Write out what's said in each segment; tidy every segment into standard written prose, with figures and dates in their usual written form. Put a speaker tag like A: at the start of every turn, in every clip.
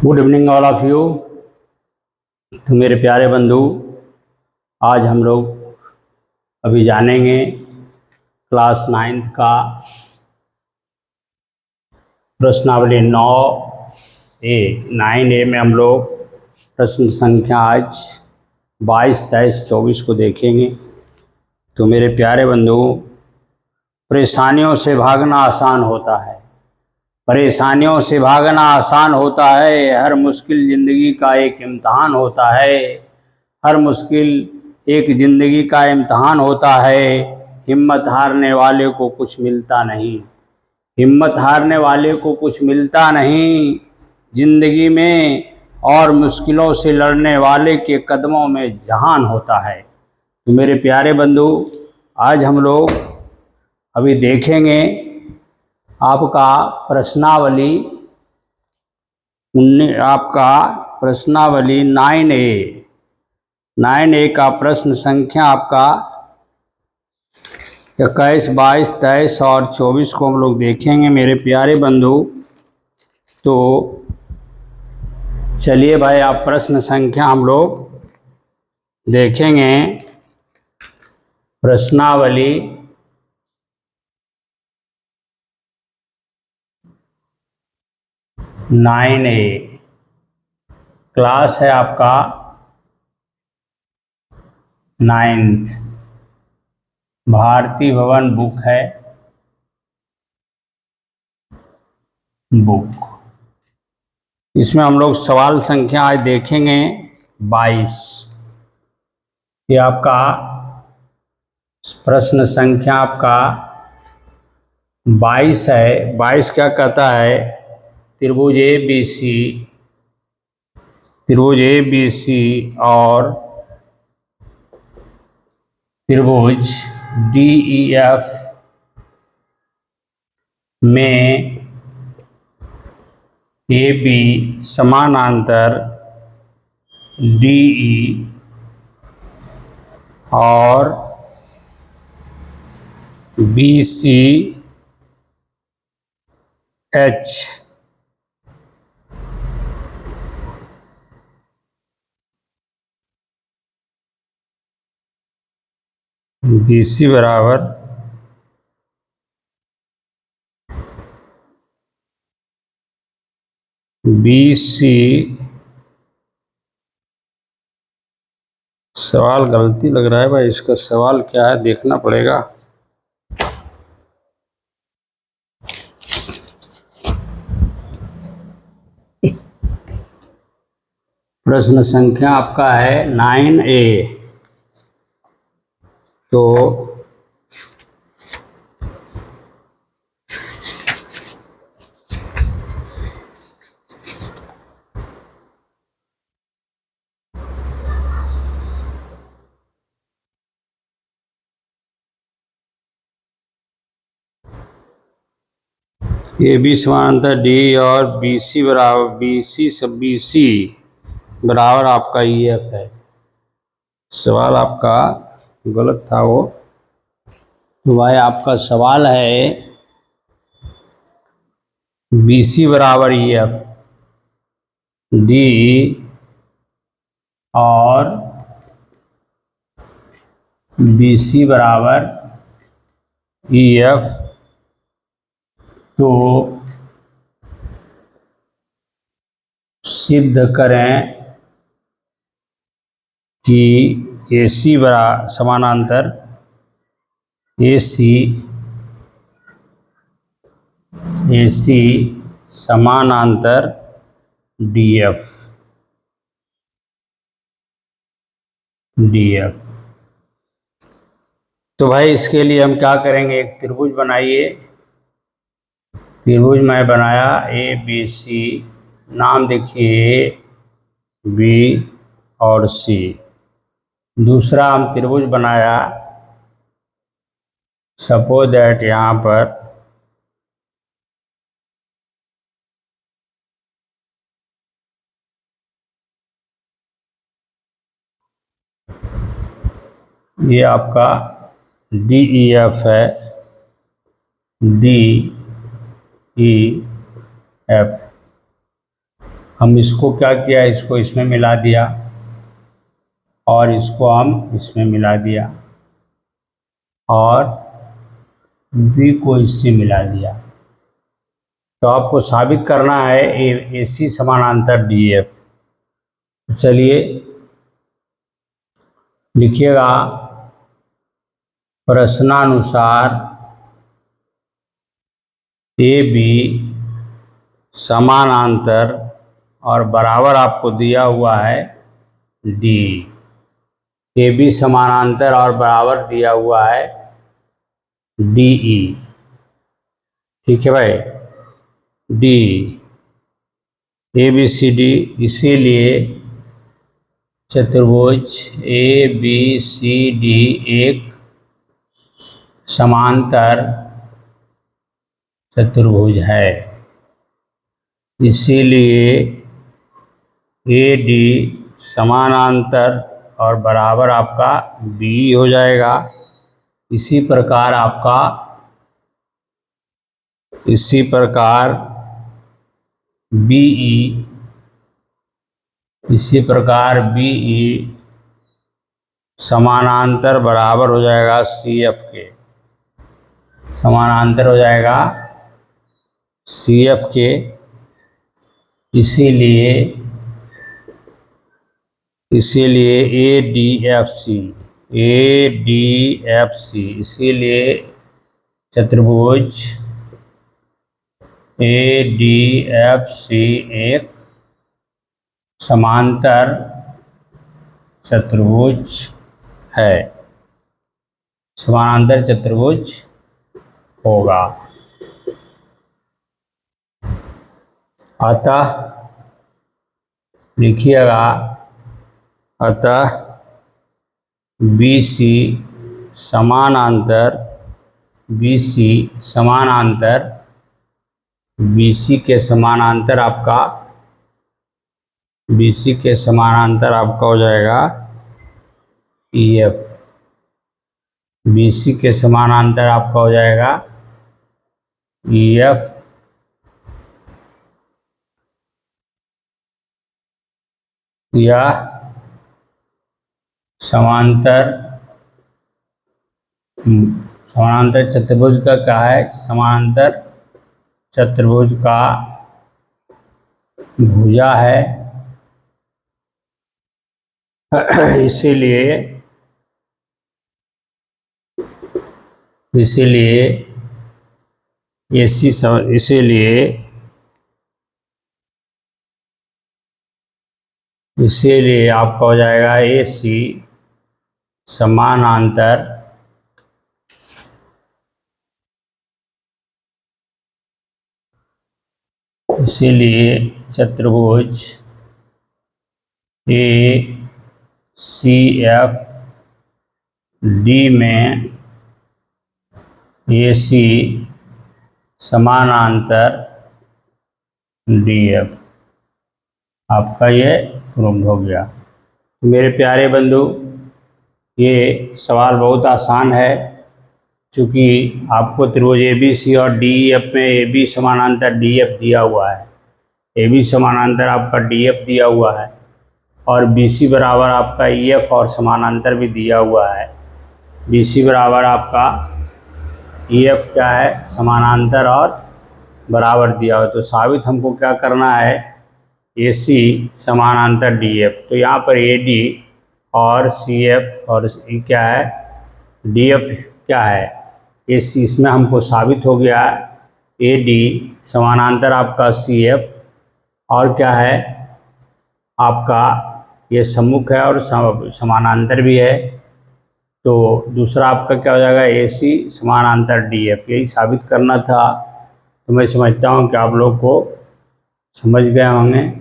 A: Good evening all of you. तो मेरे प्यारे बंधु, आज हम लोग अभी जानेंगे क्लास 9th का प्रश्नावली 9A। 9A में हम लोग प्रश्न संख्या आज 22, 23, 24 को देखेंगे। तो मेरे प्यारे बंधु, परेशानियों से भागना आसान होता है, परेशानियों से भागना आसान होता है। हर मुश्किल ज़िंदगी का एक इम्तहान होता है, हर मुश्किल एक ज़िंदगी का इम्तहान होता है। हिम्मत हारने वाले को कुछ मिलता नहीं, हिम्मत हारने वाले को कुछ मिलता नहीं ज़िंदगी में, और मुश्किलों से लड़ने वाले के कदमों में जहान होता है। तो मेरे प्यारे बंधु, आज हम लोग अभी देखेंगे आपका प्रश्नावली 9A। 9A का प्रश्न संख्या आपका 21, 22, 23 और 24 को हम लोग देखेंगे मेरे प्यारे बंधु। तो चलिए भाई, आप प्रश्न संख्या हम लोग देखेंगे। प्रश्नावली 9A, क्लास है आपका 9th, भारती भवन बुक है, बुक। इसमें हम लोग सवाल संख्या आज देखेंगे 22। ये आपका प्रश्न संख्या आपका 22 है। 22 क्या कहता है? त्रिभुज ABC और त्रिभुज DEF में AB समानांतर DE और BCH BC बराबर BC। सवाल गलती लग रहा है भाई, इसका सवाल क्या है देखना पड़ेगा। प्रश्न संख्या आपका है 9A। तो AB समानांतर D और BC बराबर आपका EF है। सवाल आपका गलत था वो। तो भाई आपका सवाल है BC बराबर EF, D और BC बराबर EF। तो सिद्ध करें कि AC समानांतर AC समानांतर DF। तो भाई इसके लिए हम क्या करेंगे, एक त्रिभुज बनाइए। त्रिभुज मैं बनाया ABC, नाम देखिए B और C। दूसरा हम त्रिभुज बनाया, सपोज दैट यहाँ पर ये आपका DEF है, DEF। हम इसको क्या किया, इसको इसमें मिला दिया और इसको हम इसमें मिला दिया और बी को इससे मिला दिया। तो आपको साबित करना है ए सी समानांतर डी एफ। चलिए लिखिएगा, प्रश्नानुसार ए बी समानांतर और बराबर आपको दिया हुआ है डी। ए बी समानांतर और बराबर दिया हुआ है डी ई। ठीक है भाई, D A B C D. इसीलिए चतुर्भुज ए बी सी डी एक समांतर चतुर्भुज है। इसीलिए ए डी समानांतर और बराबर आपका बी हो जाएगा। इसी प्रकार बीई, इसी प्रकार बीई समानांतर बराबर हो जाएगा सी एफ के, समानांतर हो जाएगा सी एफ के। इसीलिए ए डी एफ सी, इसीलिए चतुर्भुज ए डी एफ सी एक समांतर चतुर्भुज है, समानांतर चतुर्भुज होगा। अतः लिखिएगा, अतः बी सी समानांतर, बी सी के समानांतर आपका, हो जाएगा ई एफ। बी सी के समानांतर आपका हो जाएगा ई एफ, या समांतर चतुर्भुज का क्या है, समांतर चतुर्भुज का भुजा है। इसीलिए आपका हो जाएगा ए सी समानांतर चतुर्भुज ए सी एफ डी में ए सी समानांतर डी एफ, आपका ये प्रूव हो गया। मेरे प्यारे बंधु, ये सवाल बहुत आसान है। चूँकि आपको त्रिभुज ए बी सी और डी एफ में ए बी समानांतर डी एफ दिया हुआ है, ए बी समानांतर आपका डी एफ दिया हुआ है और बी सी बराबर आपका ई एफ और समानांतर भी दिया हुआ है। बी सी बराबर आपका ई एफ क्या है, समानांतर और बराबर दिया हुआ। तो साबित हमको क्या करना है, ए सी समानांतर डी एफ। तो यहाँ पर ए डी और सी एफ और क्या है, डी एफ क्या है, ए सी। इसमें हमको साबित हो गया ए डी समानांतर आपका सी एफ और क्या है आपका ये सम्मुख है और समानांतर भी है। तो दूसरा आपका क्या हो जाएगा, ए सी समानांतर डी एफ। यही साबित करना था। तो मैं समझता हूँ कि आप लोग को समझ गए होंगे।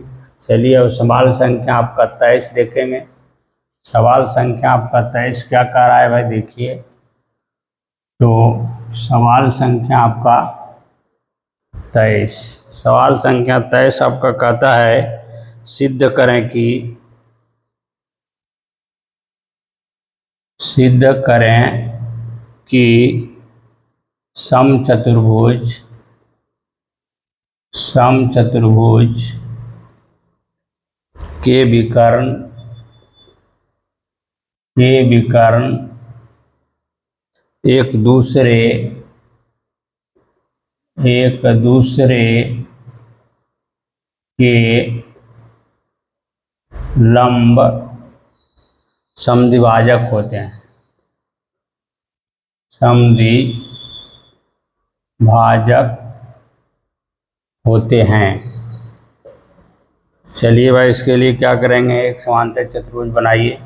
A: चलिए अब सवाल संख्या आपका 23 देखेंगे। सवाल संख्या आपका 23 क्या कह रहा है भाई, देखिए। तो सवाल संख्या आपका 23, सवाल संख्या 23 आपका कहता है सिद्ध करें कि समचतुर्भुज के विकर्ण एक दूसरे के लंब समद्विभाजक होते हैं। चलिए भाई, इसके लिए क्या करेंगे, एक समांतर चतुर्भुज बनाइए।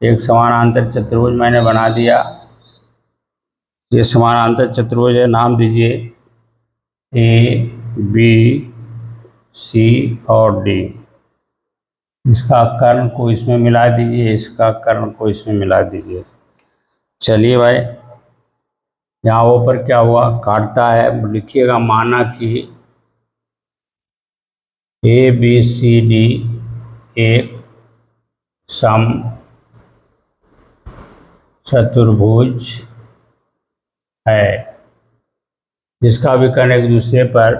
A: एक समानांतर चतुर्भुज मैंने बना दिया। ये समानांतर चतुर्भुज है, नाम दीजिए ए बी सी और डी। इसका कर्ण को इसमें मिला दीजिए, इसका कर्ण को इसमें मिला दीजिए। चलिए भाई, यहाँ ऊपर क्या हुआ, काटता है, लिखिएगा माना कि ए बी सी डी एक सम चतुर्भुज है, जिसका विकर्ण एक दूसरे पर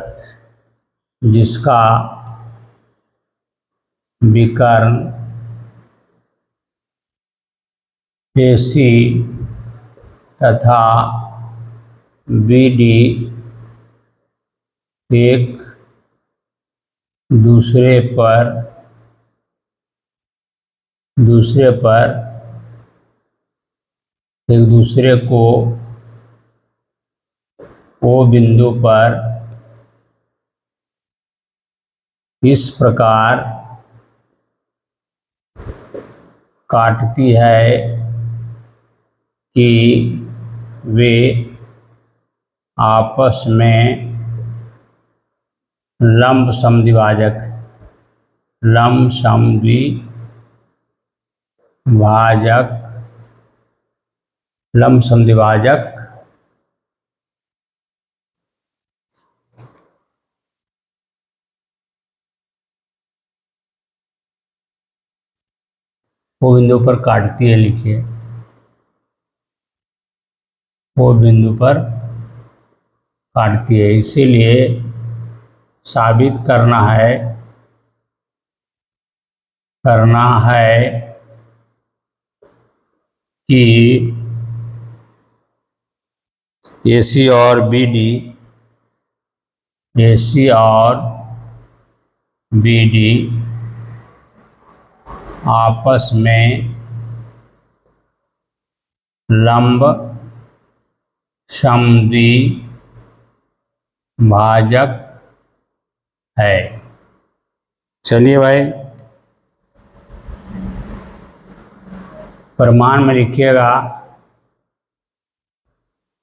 A: AC तथा BD एक दूसरे को O बिंदु पर इस प्रकार काटती है कि वे आपस में लंब समद्विभाजक वो बिंदु पर काटती है। लिखिए, वो बिंदु पर काटती है। इसीलिए साबित करना है कि AC और BD आपस में लंब समद्विभाजक है। चलिए भाई, प्रमाण में लिखिएगा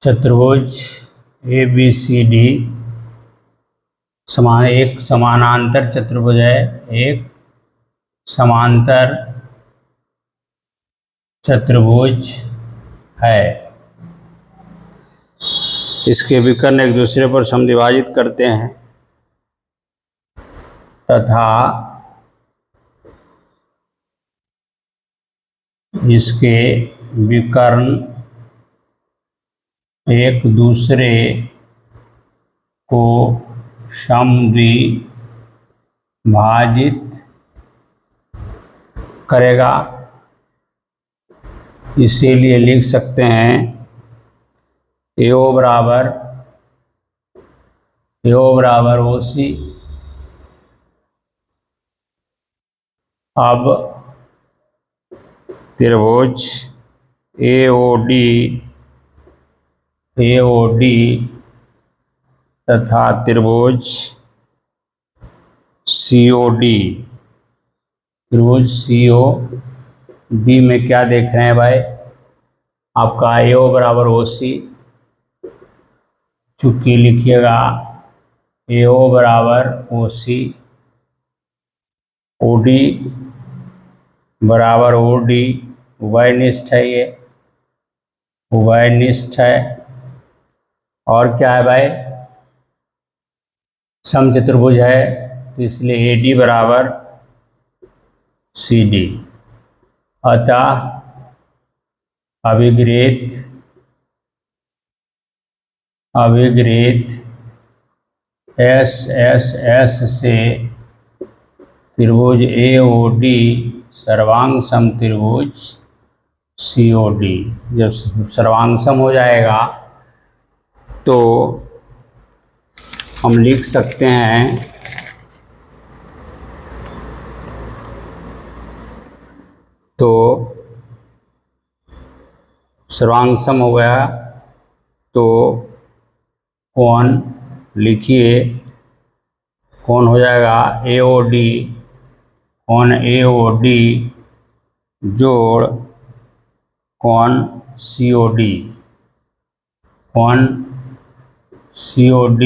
A: चतुर्भुज ABCD एक समानांतर चतुर्भुज है, एक समांतर चतुर्भुज है। इसके विकर्ण एक दूसरे पर समद्विभाजित करते हैं तथा इसके विकर्ण एक दूसरे को समद्विभाजित करेगा। इसीलिए लिख सकते हैं AO बराबर OC। अब त्रिभुज AOD तथा त्रिभुज COD में क्या देख रहे हैं भाई, आपका AO बराबर OC। चूंकि लिखिएगा AO बराबर OC, OD बराबर OD, उभयनिष्ठ है, ये उभयनिष्ठ है। और क्या है भाई, समचतुर्भुज है, तो इसलिए AD बराबर CD। अतः अभिग्रेत SSS से त्रिभुज AOD सर्वांग सम त्रिभुज COD। जब सर्वांग सम हो जाएगा तो हम लिख सकते हैं तो सर्वांग सम हो गया तो कोण लिखिए, कोण हो जाएगा AOD, कोण AOD जोड़ कोण COD, कोण COD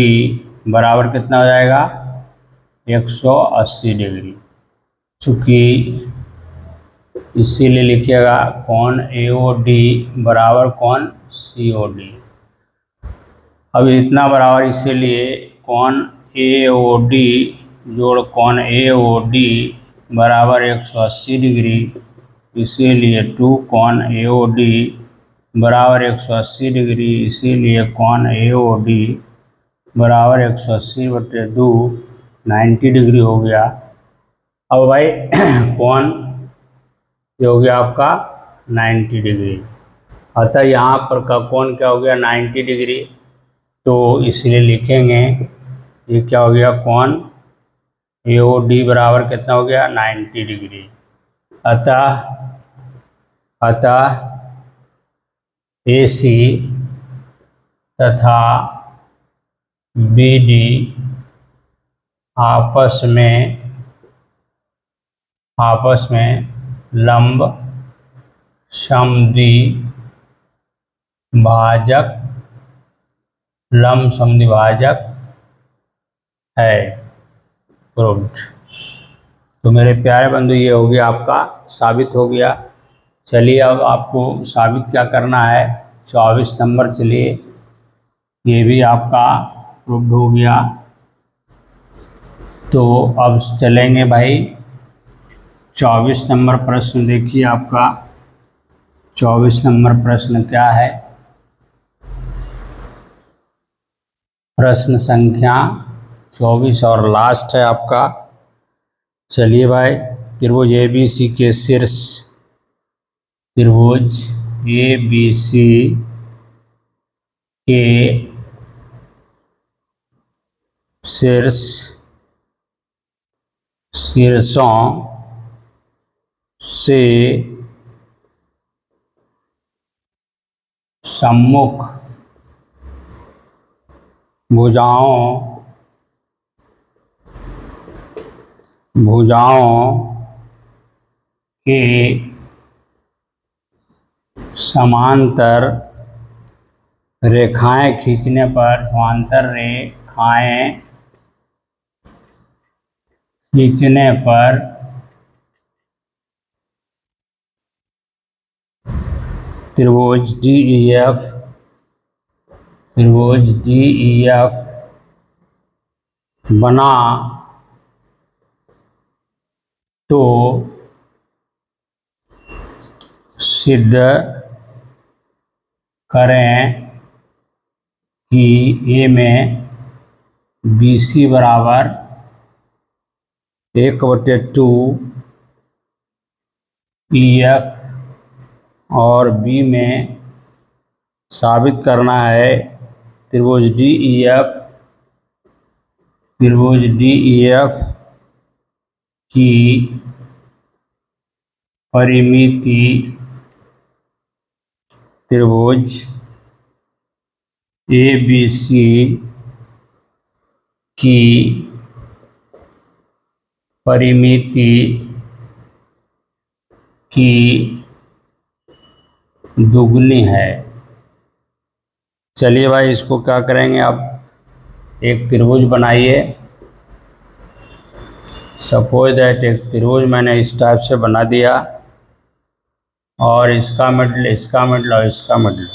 A: बराबर कितना हो जाएगा 180 डिग्री। चूँकि इसीलिए लिखिएगा कोण AOD बराबर कोण COD। अब इतना बराबर इसीलिए कोण AOD जोड़ कोण AOD बराबर 180 डिग्री, इसीलिए 2 कोण AOD बराबर 180 डिग्री, इसीलिए कोण AOD बराबर 180/2 90 डिग्री हो गया। अब भाई कोण ये हो गया आपका 90 डिग्री। अतः यहाँ पर का कोण क्या हो गया 90 डिग्री, तो इसलिए लिखेंगे ये क्या हो गया कोण AOD बराबर कितना हो गया 90 डिग्री। अतः AC तथा BD आपस में लंब समद्वि भाजक है। प्रूव्ड। तो मेरे प्यारे बंधु ये हो गया आपका साबित हो गया। चलिए अब आपको साबित क्या करना है 24 नंबर। चलिए ये भी आपका प्रूव्ड हो गया। तो अब चलेंगे भाई 24 नंबर प्रश्न। देखिए आपका 24 नंबर प्रश्न क्या है। प्रश्न संख्या 24 और लास्ट है आपका। चलिए भाई त्रिभुज ABC के शीर्ष, त्रिभुज ABC के शीर्षों से सम्मुख भुजाओं के समांतर रेखाएं खींचने पर त्रिभुज DEF बना तो सिद्ध करें कि ए में BC बराबर 1/2 EF और B में साबित करना है त्रिभुज DEF की परिमिति त्रिभुज ABC की परिमिति की दुगनी है। चलिए भाई इसको क्या करेंगे, अब एक त्रिभुज बनाइए। सपोज दैट एक त्रिभुज मैंने इस टाइप से बना दिया और इसका मिडल और इसका मिडल,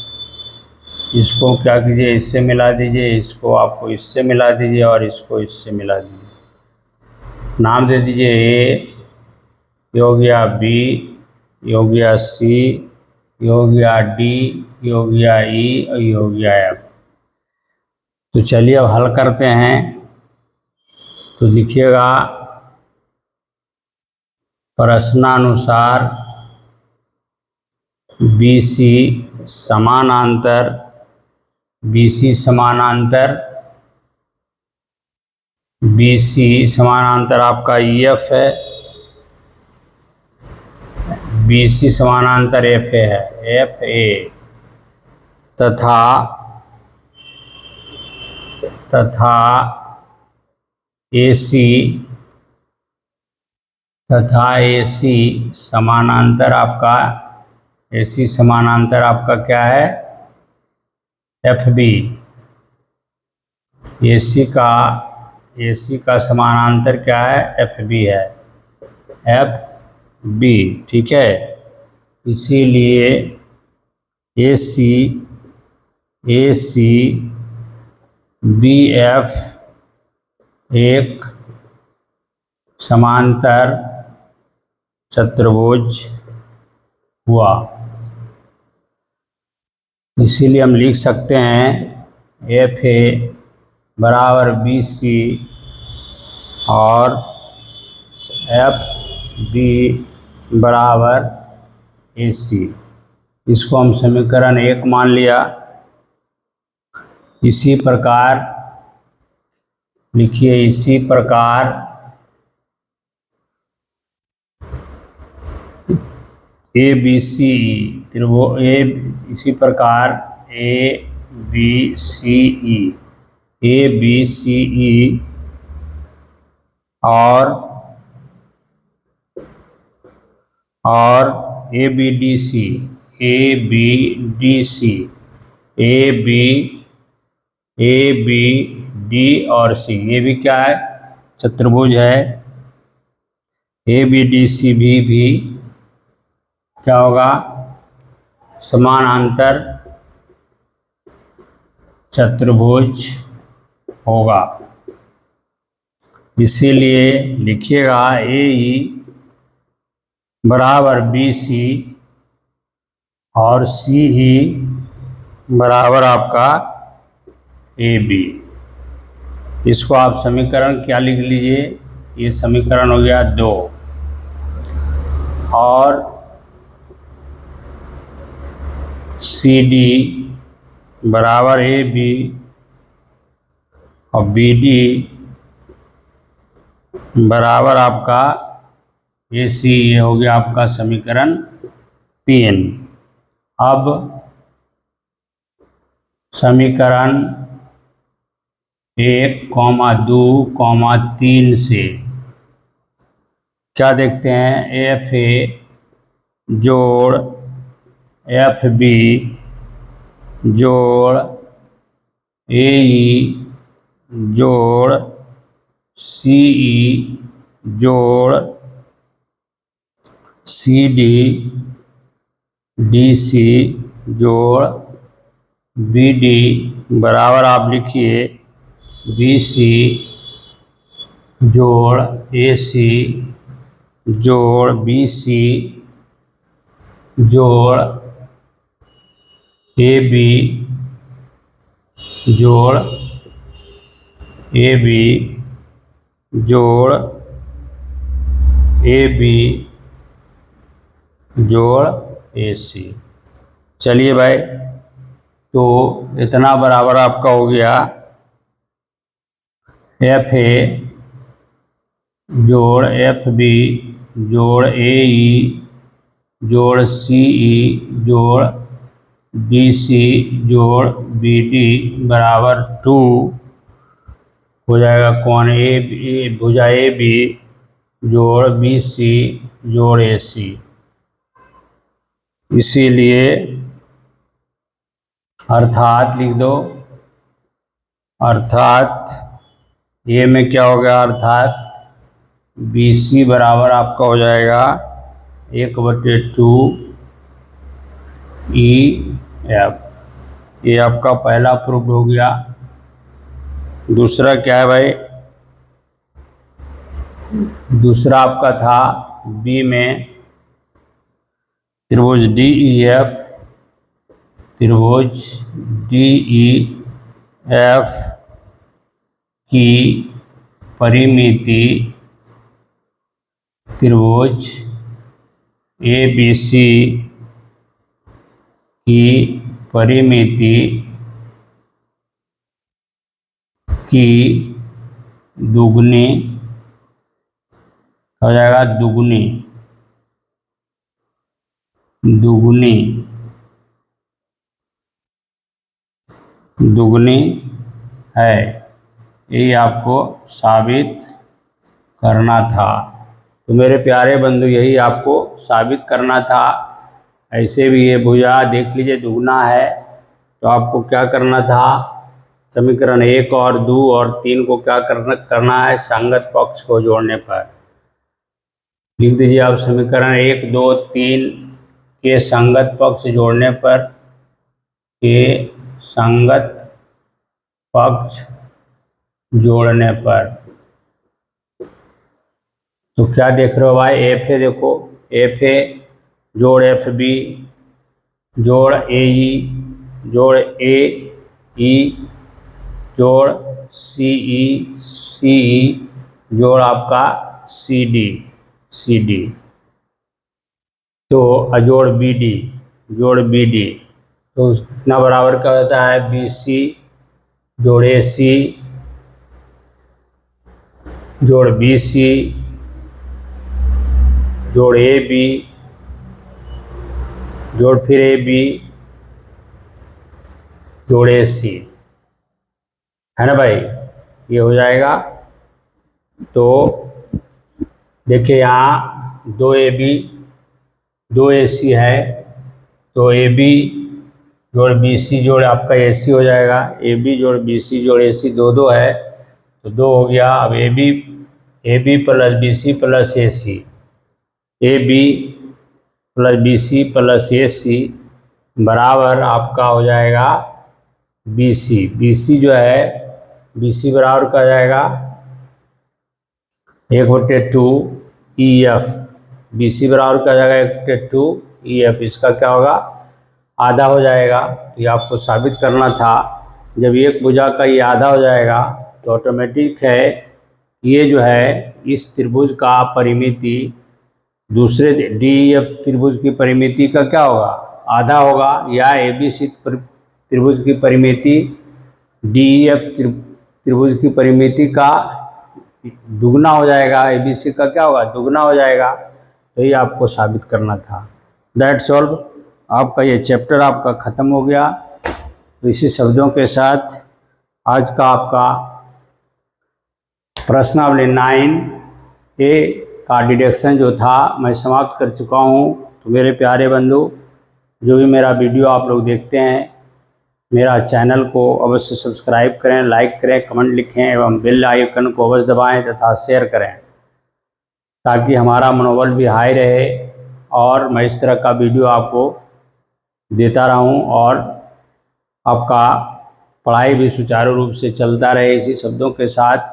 A: इसको क्या कीजिए इससे मिला दीजिए, इसको आपको इससे मिला दीजिए और इसको इससे मिला दीजिए। नाम दे दीजिए ए, ये हो गया B, ये हो गया C, ये हो गया D, ये हो गया E और ये हो गया F। तो चलिए अब हल करते हैं। तो लिखिएगा प्रश्नानुसार BC समानांतर आपका EF है, BC समानांतर FA है, FA तथा AC समानांतर आपका क्या है, FB। AC का समानांतर क्या है, FB है, FB, ठीक है। इसीलिए AC BF एक समांतर चतुर्भुज हुआ। इसीलिए हम लिख सकते हैं FA बराबर BC और FB बराबर AC। इसको हम समीकरण 1 मान लिया। इसी प्रकार लिखिए, इसी प्रकार इसी प्रकार ABCE और ABDC ABD और C, ये भी क्या है, चतुर्भुज है। ABDC भी क्या होगा, समानांतर चतुर्भुज होगा। इसीलिए लिखिएगा AE बराबर BC और CE बराबर आपका AB। इसको आप समीकरण क्या लिख लीजिए, ये समीकरण हो गया 2। और CD बराबर AB और BD बराबर आपका AC, ये हो गया आपका समीकरण 3। अब समीकरण 1, 2, 3 से क्या देखते हैं, FA जोड़ FB जोड़ AE जोड़ CE जोड़ CD DC जोड़ BD बराबर आप लिखिए BC जोड़ AC जोड़ BC जोड़ AB जोड़ AB जोड़ AB जोड़ AC। चलिए भाई, तो इतना बराबर आपका हो गया FA जोड़ FB जोड़ AE जोड़ CE जोड़ BC जोड़ BD बराबर 2 हो जाएगा कौन, भुजा AB जोड़ BC जोड़ AC। इसीलिए अर्थात लिख दो, अर्थात ये में क्या हो गया, अर्थात BC बराबर आपका हो जाएगा 1/2 EF। ये आपका पहला प्रूफ हो गया। दूसरा क्या है भाई, दूसरा आपका था B में त्रिभुज DEF की परिमिति त्रिभुज ABC की परिमिति की दुगनी हो जाएगा, दुगनी है। ये आपको साबित करना था। तो मेरे प्यारे बंधु, यही आपको साबित करना था। ऐसे भी ये भुजा देख लीजिए दुगना है, तो आपको क्या करना था, समीकरण 1 और 2 और 3 को क्या करना है, संगत पक्ष को जोड़ने पर लिख दीजिए आप। समीकरण 1, 2, 3 के संगत पक्ष जोड़ने पर, के संगत पक्ष जोड़ने पर, तो क्या देख रहे हो भाई, एफ ए देखो, एफ ए जोड़ एफ बी जोड़ ए ई जोड़ ए ई जोड़ सी ई जोड़ आपका सी डी, तो अजोड़ बी डी जोड़ बी डी, तो इतना बराबर क्या होता है, बी सी जोड़ ए सी जोड़ बी सी जोड़ ए बी जोड़ फिर ए बी जोड़ ए सी, है ना भाई, ये हो जाएगा। तो देखिए यहाँ 2AB 2AC है, तो AB जोड़ BC जोड़ आपका AC हो जाएगा, AB जोड़ BC जोड़ AC 2 है, तो 2 हो गया। अब AB plus BC plus AC, AB plus BC plus AC बराबर आपका हो जाएगा BC जो है, BC बराबर का जाएगा 1/2 EF, BC बराबर का जाएगा 1/2 EF, इसका क्या होगा, आधा हो जाएगा। ये आपको साबित करना था। जब एक भुजा का ये आधा हो जाएगा तो ऑटोमेटिक है ये जो है इस त्रिभुज का परिमिति दूसरे DEF त्रिभुज की परिमिति का क्या होगा, आधा होगा, या ABC त्रिभुज की परिमिति DEF त्रिभुज की परिमिति का दुगना हो जाएगा, ABC का क्या होगा, दुगना हो जाएगा। तो ये आपको साबित करना था। दैट्स ऑल, आपका ये चैप्टर आपका ख़त्म हो गया। तो इसी शब्दों के साथ आज का आपका प्रश्नावली 9A का डिडक्शन जो था मैं समाप्त कर चुका हूँ। तो मेरे प्यारे बंधु, जो भी मेरा वीडियो आप लोग देखते हैं, मेरा चैनल को अवश्य सब्सक्राइब करें, लाइक करें, कमेंट लिखें एवं बेल आइकन को अवश्य दबाएं तथा शेयर करें, ताकि हमारा मनोबल भी हाई रहे और मैं इस तरह का वीडियो आपको देता रहूं और आपका पढ़ाई भी सुचारू रूप से चलता रहे। इसी शब्दों के साथ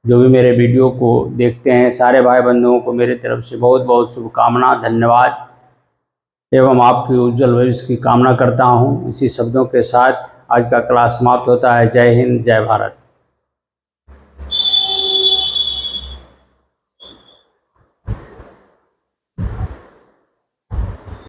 A: जो भी मेरे वीडियो को देखते हैं सारे भाई बंधुओं को मेरी तरफ से बहुत बहुत शुभकामना, धन्यवाद एवं आपकी उज्जवल भविष्य की कामना करता हूं। इसी शब्दों के साथ आज का क्लास समाप्त होता है। जय हिंद, जय भारत।